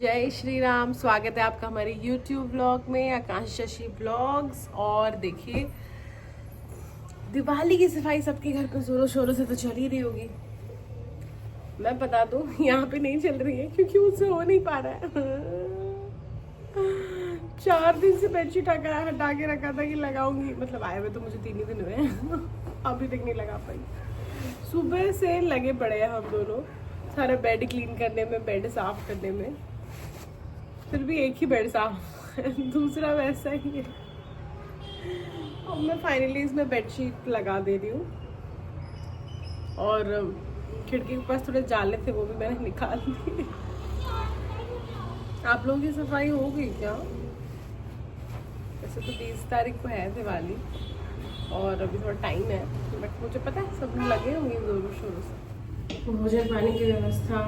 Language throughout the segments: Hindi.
जय श्री राम। स्वागत है आपका हमारे YouTube व्लॉग में, आकांक्षा शशि व्लॉग्स। और देखिए, दिवाली की सफाई सबके घर पे जोरों शोरों से तो चल ही रही होगी। मैं बता दूं, यहाँ पे नहीं चल रही है क्योंकि मुझसे हो नहीं पा रहा है। 4 दिन से बेडशीट हटा के रखा था कि लगाऊंगी, मतलब आए हुए तो मुझे 3 ही दिन हुए हैं। अभी तक नहीं लगा पाई। सुबह से लगे पड़े हैं हम दोनों, सारा बेड क्लीन करने में, बेड साफ करने में। फिर भी एक ही बेड साफ है, दूसरा वैसा ही है। और मैं फाइनली इसमें बेडशीट लगा दे रही हूँ। और खिड़की के पास थोड़े जाले थे, वो भी मैंने निकाल दिए। आप लोगों की सफाई हो गई क्या? वैसे तो 20 तारीख को है दिवाली और अभी थोड़ा टाइम है, बट मुझे पता है सब लगे होंगे जोरों शोरों से। भोजन पानी की व्यवस्था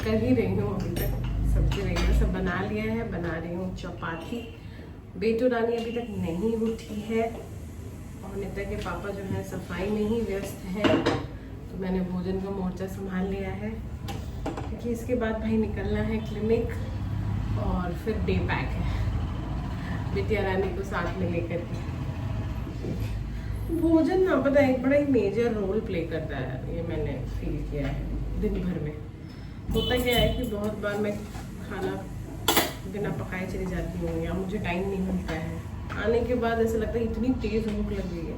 कर ही रही हूँ अभी तक। सब्जी वगैरह सब बना लिया है, बना रही हूँ चपाती। बेटू रानी अभी तक नहीं उठी है और नित्या के पापा जो है सफाई में ही व्यस्त है, तो मैंने भोजन का मोर्चा संभाल लिया है क्योंकि इसके बाद भाई निकलना है क्लिनिक और फिर डे पैक है बिटिया रानी को साथ में लेकर के। भोजन ना पता है एक बड़ा ही मेजर रोल प्ले करता है, ये मैंने फील किया है दिन भर में। होता क्या है कि बहुत बार मैं खाना बिना पकाए चली जाती हूँ या मुझे टाइम नहीं मिलता है। आने के बाद ऐसा लगता है इतनी तेज़ भूख लग गई है।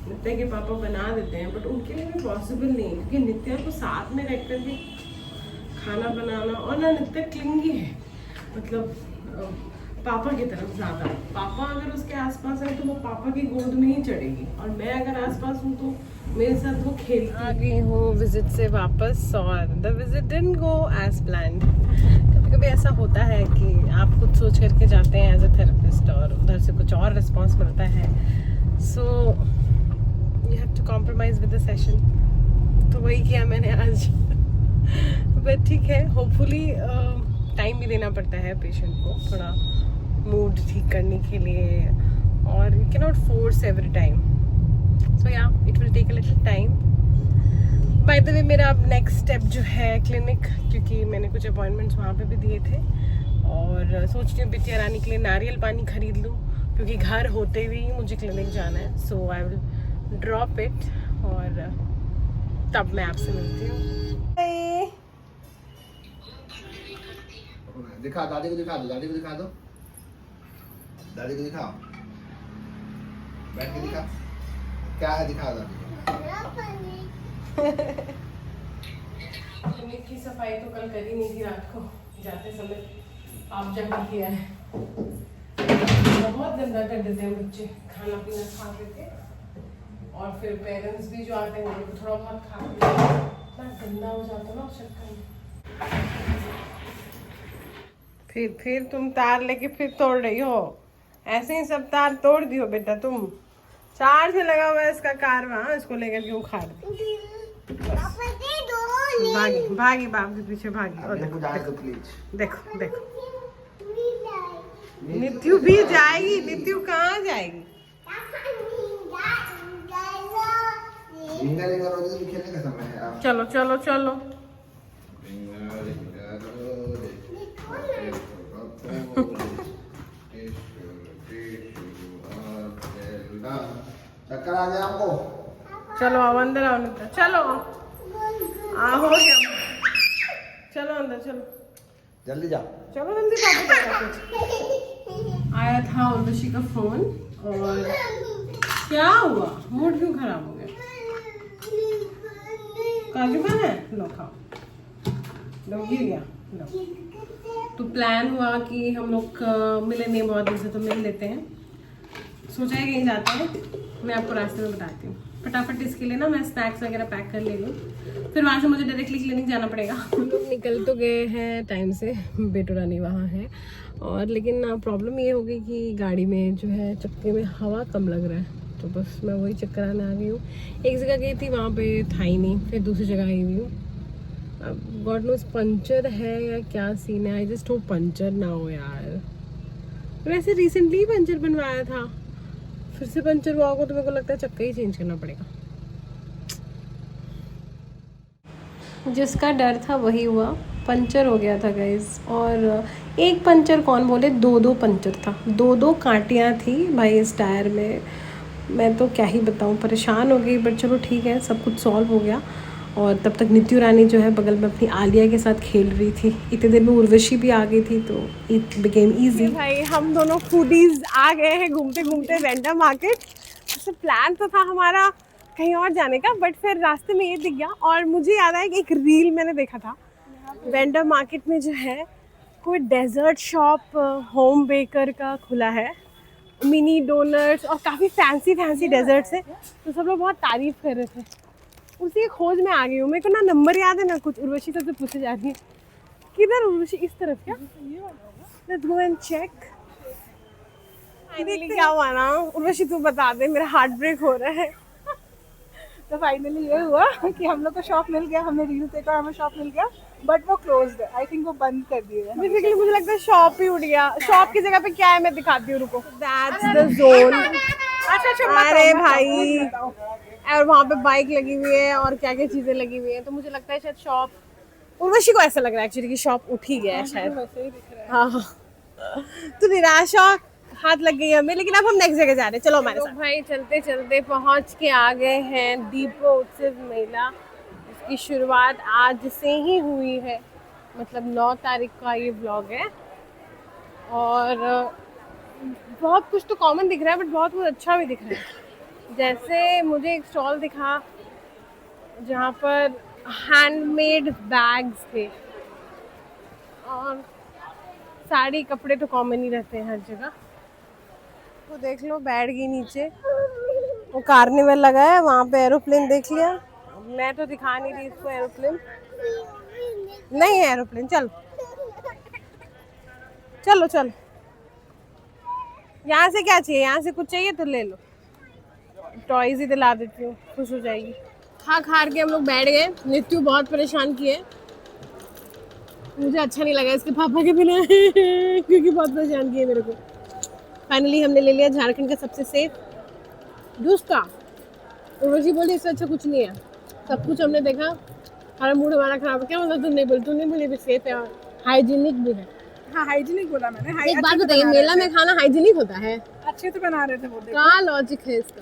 नित्या के पापा बना देते हैं बट उनके लिए भी पॉसिबल नहीं है क्योंकि नित्या को साथ में रख कर भी खाना बनाना, और ना नित्या क्लिंगी है, मतलब पापा की तरफ ज़्यादा। पापा अगर उसके आसपास है तो वो पापा की गोद में ही चढ़ेगी, और मैं अगर आसपास हूँ तो मेरे साथ वो खेलती। आ गई हूँ विजिट से वापस और the visit didn't go as planned. कभी कभी ऐसा होता है कि आप कुछ सोच करके जाते हैं एज अ थेरेपिस्ट और उधर से कुछ और रिस्पॉन्स मिलता है, so you have to compromise with the session. तो वही किया मैंने आज। बट ठीक है, होपफुली टाइम भी देना पड़ता है पेशेंट को, थोड़ा मूड ठीक करने के लिए, और you can not force every time. So या it will take a little time. By the way, मेरा अब नेक्स्ट स्टेप जो है क्लिनिक, क्योंकि मैंने कुछ अपॉइंटमेंट्स वहाँ पे भी दिए थे और सोच रही हूँ बिटिया रानी के लिए नारियल पानी खरीद लूँ क्योंकि घर होते हुए ही मुझे क्लिनिक जाना है। सो आई विल ड्रॉप इट और तब मैं आपसे मिलती हूँ। दिखा, दादी को दिखा दो, दादी को दिखा दो, दादी को दिखाओ, बैठ के दिखा, क्या है दिखा दादी को। क्लिनिक की सफाई तो कल करी नहीं थी, रात को जाते समय आप जमा किया है। बहुत गंदा कर देते हैं बच्चे, खाना पीना खा करके, और फिर पेरेंट्स भी जो आते हैं वो थोड़ा बहुत खा के इतना गंदा हो जाता है ना उस चक्कर में। फिर तुम तार लेके फिर तोड़ रही हो। ऐसे ही सब तार तोड़ दियो बेटा तुम। चार्ज में लगा हुआ है इसका कारवां, इसको लेकर क्यों खा रही? भागी भागी, बाप के पीछे भागी। और देखो देखो, नित्यु भी जाएगी। नित्यु कहाँ जाएगी? चलो चलो चलो। चक्कर आ गया आपको? चलो अब अंदर आओ नित्या, चलो हो गया, चलो अंदर चलो, जल्दी जाओ, चलो जल्दी। कुछ आया था उर्वशी का फोन, और क्या हुआ? मूड क्यों खराब हो गया? काजू खाना है? लो खाओ, लो गिर गया, लो। तो प्लान हुआ कि हम लोग मिले नहीं बहुत दिन से, तो मिल लेते हैं। सोचा है कहीं जाते हैं, मैं आपको रास्ते में बताती हूँ। फटाफट इसके लिए ना मैं स्नैक्स वगैरह पैक कर ले लूँ, फिर वहाँ से मुझे डायरेक्टली क्लिनिक जाना पड़ेगा। हम लोग निकल तो गए हैं टाइम से, बेटू रानी वहाँ है, और लेकिन प्रॉब्लम ये हो गई कि गाड़ी में जो है चक्के में हवा कम लग रहा है, तो बस मैं वही चक्कर आने आ गई हूँ। एक जगह गई थी, वहाँ पे था ही नहीं, फिर दूसरी जगह आई हुई हूँ। अब गॉड नोस पंचर है या क्या सीन है। आई जस्ट होप पंचर ना हो यार। वैसे रिसेंटली पंचर बनवाया था, फिर से पंचर हुआ होगा तो मेरे को लगता है चक्का ही चेंज करना पड़ेगा। जिसका डर था वही हुआ। पंचर हो गया था गाइस। और एक पंचर कौन बोले, दो पंचर था, दो कांटियाँ थी भाई इस टायर में। मैं तो क्या ही बताऊँ, परेशान हो गई। बट चलो ठीक है, सब कुछ सॉल्व हो गया। और तब तक नित्यु रानी जो है बगल में अपनी आलिया के साथ खेल रही थी। इतने देर में उर्वशी भी आ गई थी, तो इट बिकेम ईजी। भाई हम दोनों फूडीज आ गए हैं घूमते घूमते वेंडर मार्केट। वैसे प्लान तो था हमारा कहीं और जाने का, बट फिर रास्ते में ये दिख गया। और मुझे याद आया कि एक रील मैंने देखा था, वेंडर मार्केट में जो है कोई डेजर्ट शॉप होम बेकर का खुला है, मिनी डोनट्स और काफ़ी फैंसी फैंसी डेजर्ट्स है। तो सब लोग बहुत तारीफ कर रहे थे, उसी खोज में आ गई हूँ। मेरे को ना नंबर याद है ना कुछ, उर्वशी सबसे पूछे जा रही है किधर उर्वशी, इस तरफ क्या, let's go and check. Finally क्या हुआ ना उर्वशी, तू बता दे, मेरा हार्ट ब्रेक हो रहा है। तो फाइनली ये हुआ कि हम लोग को शॉप मिल गया, हमने रील देखा, हमें शॉप मिल गया, बट वो क्लोज्ड है। आई थिंक वो बंद कर दिए हैं। बेसिकली मुझे लगता है शॉप ही उठ गया। शॉप की जगह पे क्या है मैं दिखाती हूँ, रुको। That's the zone. अरे भाई, और वहाँ पे बाइक लगी हुई है और क्या क्या चीजें लगी हुई है। तो मुझे लगता है शायद शॉप, उर्वशी को ऐसा लग रहा है एक्चुअली कि शॉप उठ ही गया है शायद। वैसे ही दिख रहा है। हाँ, तो निराशा हाथ लग गई हमें, लेकिन अब हम नेक्स्ट जगह जा रहे हैं। चलो हमारे साथ। भाई चलते चलते पहुंच के आ गए हैं दीपोत्सव मेला। इसकी शुरुआत आज से ही हुई है, मतलब 9 तारीख का ये व्लॉग है। और बहुत कुछ तो कॉमन दिख रहा है, बट बहुत कुछ अच्छा भी दिख रहा है। जैसे मुझे एक स्टॉल दिखा जहाँ पर हैंडमेड बैग्स थे, और साड़ी कपड़े तो कॉमन ही रहते हैं हर जगह। तो देख लो, बैठ गई नीचे, वो कार्निवल लगा है वहाँ पे, एरोप्लेन देख लिया। मैं तो दिखा नहीं रही इसको एरोप्लेन, नहीं है एरोप्लेन। चल चलो चल, यहाँ से क्या चाहिए, यहाँ से कुछ चाहिए तो ले लो, टॉयज ही दिला देती हूँ, खुश हो जाएगी। खा के हम लोग बैठ गए। नित्यु बहुत परेशान किए, मुझे अच्छा नहीं लगा इसके पापा के बिना क्योंकि बहुत परेशान किए मेरे को। फाइनली हमने ले लिया झारखंड का सबसे सेफ जूस का। उर्वशी बोली इससे अच्छा कुछ नहीं है। सब कुछ हमने देखा, हमारा मूड हमारा खराब। क्या मतलब तू नहीं बोली सेफ है, हाइजीनिक भी है। हाँ हाइजीनिक बोला मैंने। एक बात बताइए, मेला में खाना हाइजीनिक होता है? अच्छे तो बना रहे थे वो, क्या लॉजिक है इसका।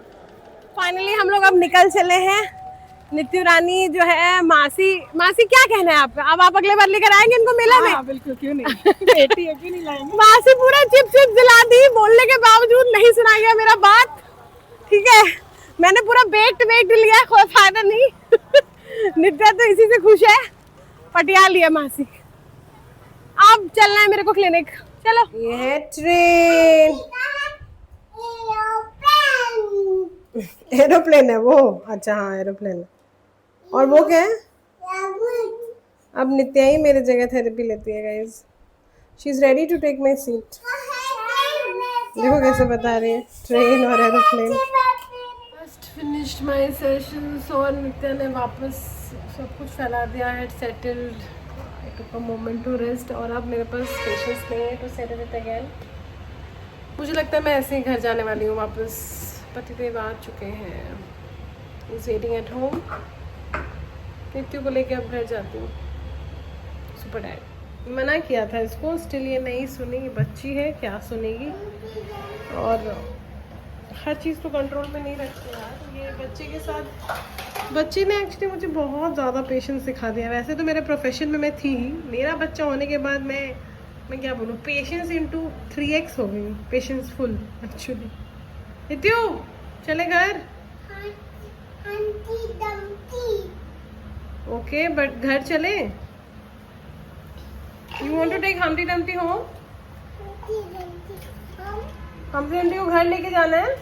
फाइनली हम लोग अब निकल चले हैं। नित्यु रानी जो है, मासी क्या कहना है आपका? अब आप अगले बार लेकर आएंगे इनको मेला में? हाँ बिल्कुल, क्यों नहीं बेटी है, क्यों नहीं लाएंगे। मासी पूरा चिप दिला दी, बोलने के बावजूद नहीं सुना गया मेरा बात। ठीक है, मैंने पूरा बेक्ड लिया, कोई फायदा नहीं। नित्या तो इसी से खुश है, पटिया लिया मासी। अब चलना है मेरे को क्लिनिक, चलो। ये है ट्रेन, एरोप्लेन है वो। अच्छा हाँ एरोप्लेन है। और वो क्या है? अब नित्या ही मेरे जगह थेरेपी लेती है guys. She is ready to take my seat. देखो कैसे बता रही है, ट्रेन और aeroplane. Just finished my sessions, और नित्या ने वापस सब कुछ फैला दिया है, settled. I took a moment to rest, और अब मेरे पास पेशेंस नहीं है टू सेटल इट अगेन। मुझे लगता है मैं ऐसे ही घर जाने वाली हूँ वापस। पतिदेव आ चुके हैं, इज वेटिंग एट होम। नित्यु को लेके अब घर जाती हूँ। सुपर डैड मना किया था इसको, स्टिल ये नहीं सुनी। बच्ची है, क्या सुनेगी। और हर चीज़ तो कंट्रोल में नहीं रखते यार। ये बच्चे के साथ, बच्चे ने एक्चुअली मुझे बहुत ज़्यादा पेशेंस सिखा दिया। वैसे तो मेरे प्रोफेशन में मैं थी ही, मेरा बच्चा होने के बाद मैं क्या बोलूँ, पेशेंस इनटू 3x हो गई, पेशेंस फुल एक्चुअली। नित्यु चले घर। ओके बट घर चले। You want to take Humpty Dumpty home? Humpty Dumpty को घर लेके जाना है।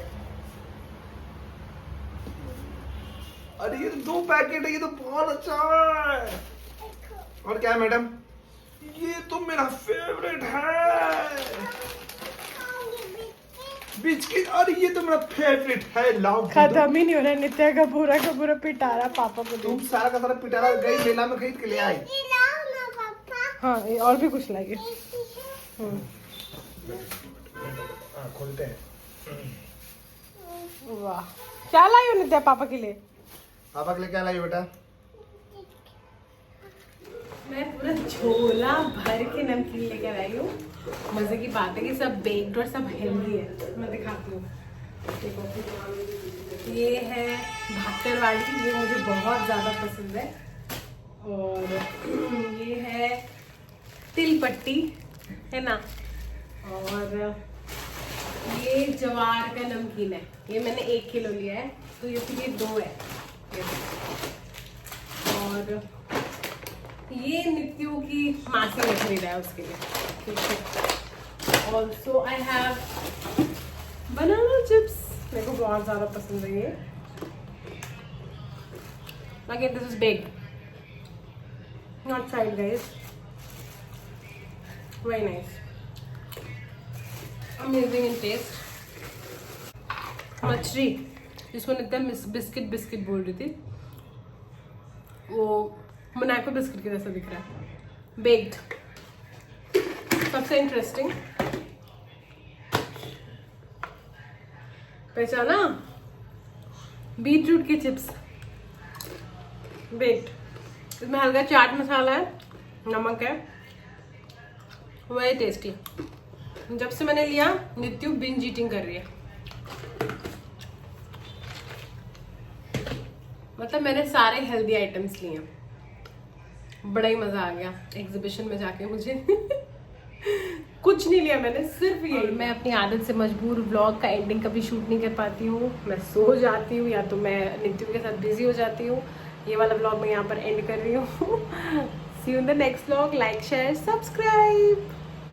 अरे ये तो 2 पैकेट है, ये तो बहुत अच्छा है। और क्या है मैडम? ये तो मेरा फेवरेट है बिस्किट। और ये तो मेरा फेवरेट है, लाओ। खत्म ही नहीं हो रहा है नित्या का पूरा पिटारा पापा को। तुम सारा का सारा पिटारा गई मेला में खरीद के ले आई। हाँ ये और भी कुछ लाइए। खोलते हैं। वाह, क्या लाई हो नित्या पापा के लिए? पापा के लिए क्या लाई बेटा? मैं पूरा झोला भर के नमकीन लेकर आई हूँ। मजे की बात है कि सब बेक्ड और सब हेल्दी है। मैं दिखाती हूँ, देखो ये है भाकर वाली, ये मुझे बहुत ज़्यादा पसंद है। और ये है तिल पट्टी, है ना। और ये जवार का नमकीन है, ये मैंने 1 किलो लिया है, तो ये फिर ये 2 है। और ये नित्यू की मासी ने खरीदा है उसके लिए, ठीक है। Also I have banana chips, मेरे को बहुत ज़्यादा पसंद है ये। Again this is big, not side guys, very nice, amazing in taste. मछली जिसको नित्या बिस्किट बोल रही थी, वो मोनाको बिस्किट के जैसा दिख रहा है, बेक्ड। सबसे इंटरेस्टिंग पहचाना, बीटरूट के चिप्स बेक्ड। इसमें हल्का चाट मसाला है, नमक है, वही टेस्टी। जब से मैंने लिया नित्यु बिंज ईटिंग कर रही है। मतलब मैंने सारे हेल्दी आइटम्स लिए, बड़ा ही मजा आ गया एग्जीबिशन में जाके मुझे। कुछ नहीं लिया मैंने, सिर्फ यही। मैं अपनी आदत से मजबूर व्लॉग का एंडिंग कभी शूट नहीं कर पाती हूँ, मैं सो जाती हूँ या तो मैं नित्यु के साथ बिजी हो जाती हूँ। ये वाला व्लॉग मैं यहाँ पर एंड कर रही हूँ। See you in the next vlog, like share subscribe.